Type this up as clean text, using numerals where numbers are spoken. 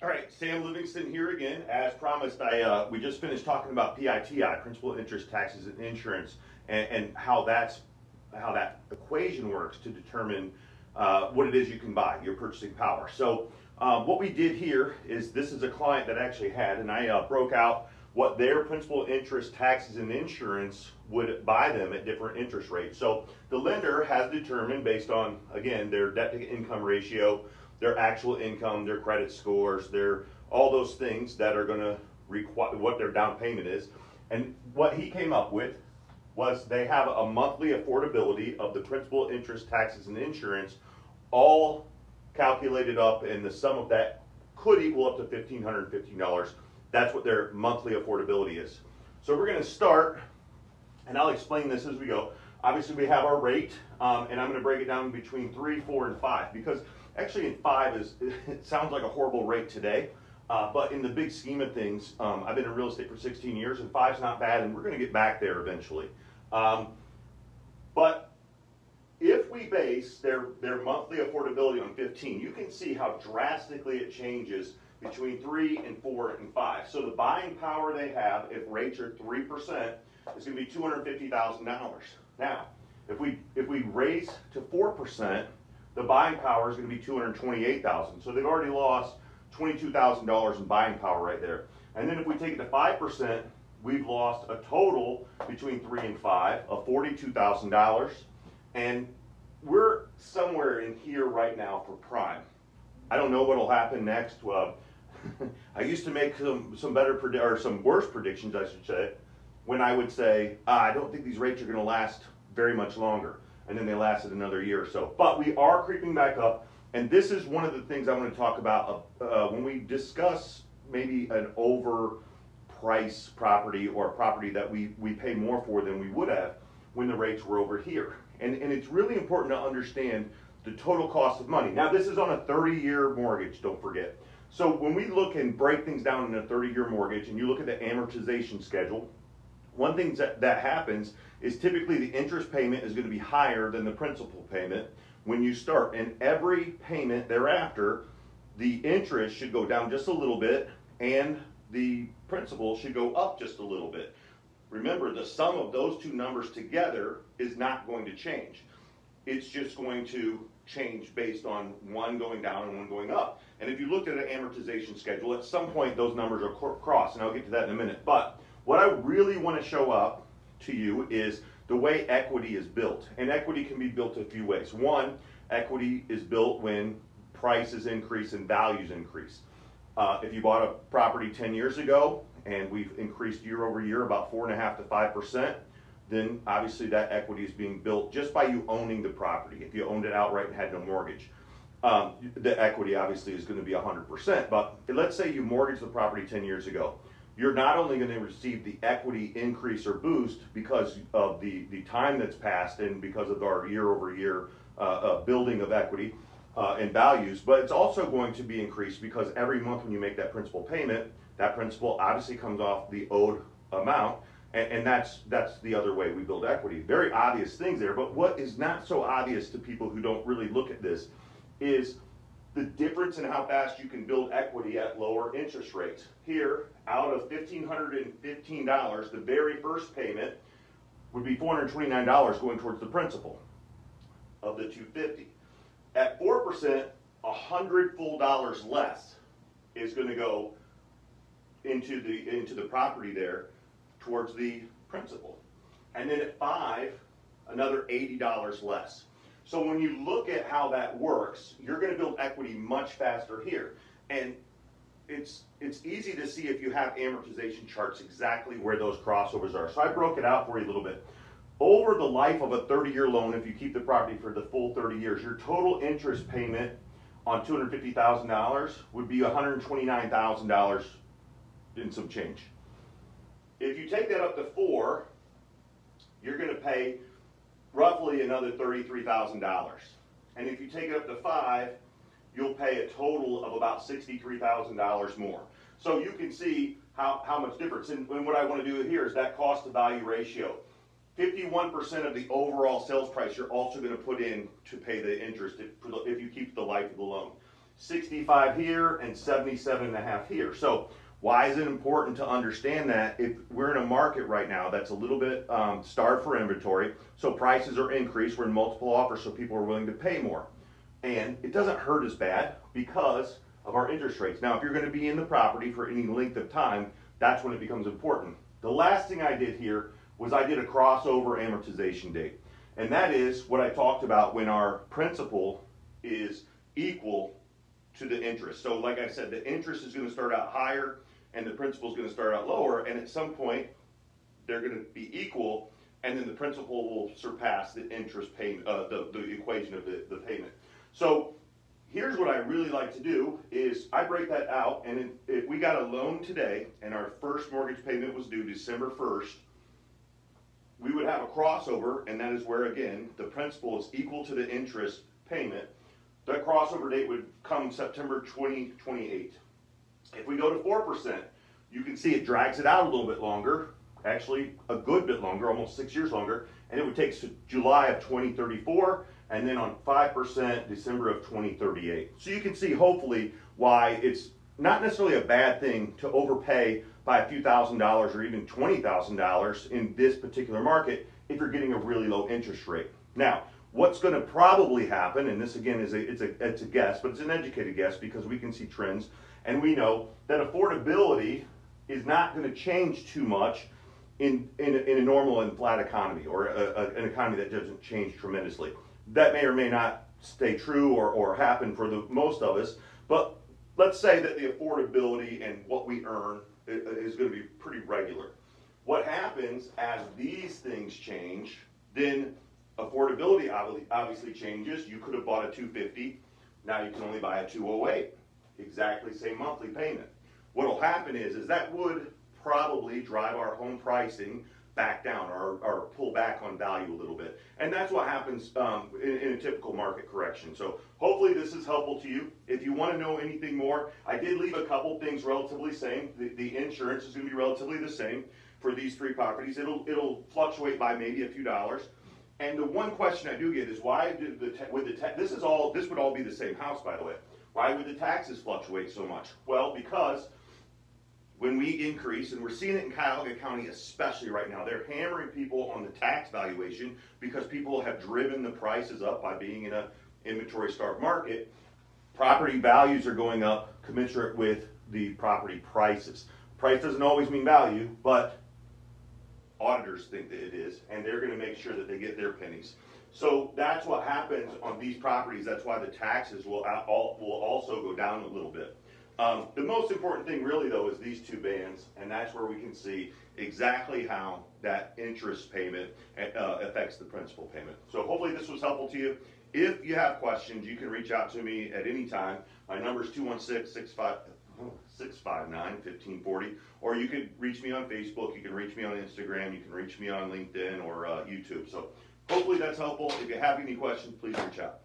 All right, Sam Livingston here again. As promised, we just finished talking about PITI, principal, interest, taxes, and insurance, and how that equation works to determine what it is you can buy, your purchasing power. So what we did here is, this is a client that actually had, and I broke out what their principal, interest, taxes, and insurance would buy them at different interest rates. So the lender has determined, based on, again, their debt to income ratio, their actual income, their credit scores, all those things that are going to require what their down payment is. And what he came up with was they have a monthly affordability of the principal, interest, taxes, and insurance, all calculated up, and the sum of that could equal up to $1,515. That's what their monthly affordability is. So we're going to start, and I'll explain this as we go. Obviously, we have our rate, and I'm going to break it down between 3, 4, and 5, because actually in 5 it sounds like a horrible rate today, but in the big scheme of things, I've been in real estate for 16 years, and 5's not bad, and we're going to get back there eventually. But if we base their monthly affordability on 15, you can see how drastically it changes between 3 and 4 and 5. So the buying power they have, if rates are 3%, is going to be $250,000. Now, if we raise to 4%, the buying power is going to be $228,000. So they've already lost $22,000 in buying power right there. And then if we take it to 5%, we've lost a total between 3 and 5 of $42,000. And we're somewhere in here right now for prime. I don't know what will happen next. I used to make some worse predictions, I should say, when I would say, I don't think these rates are going to last very much longer. And then they lasted another year or so. But we are creeping back up, and this is one of the things I want to talk about when we discuss maybe an overpriced property, or a property that we pay more for than we would have when the rates were over here. And it's really important to understand the total cost of money. Now, this is on a 30-year mortgage, don't forget. So when we look and break things down in a 30-year mortgage, and you look at the amortization schedule, one thing that happens is typically the interest payment is going to be higher than the principal payment when you start. And every payment thereafter, the interest should go down just a little bit, and the principal should go up just a little bit. Remember, the sum of those two numbers together is not going to change. It's just going to change based on one going down and one going up. And if you looked at an amortization schedule, at some point those numbers are crossed, and I'll get to that in a minute. But what I really want to show up to you is the way equity is built. And equity can be built a few ways. One, equity is built when prices increase and values increase. If you bought a property 10 years ago, and we've increased year over year about 4.5% to 5%, then obviously that equity is being built just by you owning the property. If you owned it outright and had no mortgage, the equity obviously is going to be 100%. But let's say you mortgaged the property 10 years ago. You're not only going to receive the equity increase or boost because of the time that's passed and because of our year over year building of equity and values, but it's also going to be increased because every month when you make that principal payment, that principal obviously comes off the owed amount, and that's the other way we build equity. Very obvious things there, but what is not so obvious to people who don't really look at this is the difference in how fast you can build equity at lower interest rates. Here, out of $1,515, the very first payment would be $429 going towards the principal of the $250. At 4%, $100 full dollars less is going to go into the property there towards the principal. And then at 5, another $80 less. So when you look at how that works, you're going to build equity much faster here. And it's easy to see if you have amortization charts exactly where those crossovers are. So I broke it out for you a little bit. Over the life of a 30-year loan, if you keep the property for the full 30 years, your total interest payment on $250,000 would be $129,000 in some change. If you take that up to 4, you're going to pay roughly another $33,000. And if you take it up to 5, you'll pay a total of about $63,000 more. So you can see how much difference. And what I want to do here is that cost to value ratio. 51% of the overall sales price you're also going to put in to pay the interest if you keep the life of the loan. 65 here, and 77.5 here. So why is it important to understand that? If we're in a market right now that's a little bit starved for inventory, so prices are increased, we're in multiple offers, so people are willing to pay more. And it doesn't hurt as bad because of our interest rates. Now, if you're going to be in the property for any length of time, that's when it becomes important. The last thing I did here was I did a crossover amortization date. And that is what I talked about when our principal is equal to the interest. So like I said, the interest is going to start out higher and the principal is going to start out lower, and at some point they're going to be equal, and then the principal will surpass the interest payment, the equation of the payment. So here's what I really like to do is I break that out, and if we got a loan today and our first mortgage payment was due December 1st, we would have a crossover, and that is where, again, the principal is equal to the interest payment. That crossover date would come September 2028. If we go to 4%, you can see it drags it out a little bit longer, actually a good bit longer, almost 6 years longer, and it would take to July of 2034, and then on 5%, December of 2038. So you can see hopefully why it's not necessarily a bad thing to overpay by a few $1,000s or even $20,000 in this particular market if you're getting a really low interest rate. Now, what's going to probably happen, and this again is it's a guess, but it's an educated guess because we can see trends, and we know that affordability is not going to change too much in a normal and flat economy, or an economy that doesn't change tremendously. That may or may not stay true or happen for the most of us, but let's say that the affordability and what we earn is going to be pretty regular. What happens as these things change, then affordability obviously changes. You could have bought a $250, now you can only buy a $208. Exactly same monthly payment. What will happen is that would probably drive our home pricing back down or pull back on value a little bit. And that's what happens in a typical market correction. So hopefully this is helpful to you. If you want to know anything more, I did leave a couple things relatively same. The insurance is going to be relatively the same for these three properties. It'll fluctuate by maybe a few dollars. And the one question I do get is why did this would all be the same house, by the way. Why would the taxes fluctuate so much? Well, because when we increase, and we're seeing it in Cuyahoga County especially right now, they're hammering people on the tax valuation because people have driven the prices up by being in an inventory-starved market. Property values are going up commensurate with the property prices. Price doesn't always mean value, but auditors think that it is, and they're going to make sure that they get their pennies. So that's what happens on these properties. That's why the taxes will also go down a little bit. The most important thing really though is these two bands, and that's where we can see exactly how that interest payment affects the principal payment. So hopefully this was helpful to you. If you have questions, you can reach out to me at any time. My number is 216-659-1540, or you could reach me on Facebook, you can reach me on Instagram, you can reach me on LinkedIn or YouTube. So hopefully that's helpful. If you have any questions, please reach out.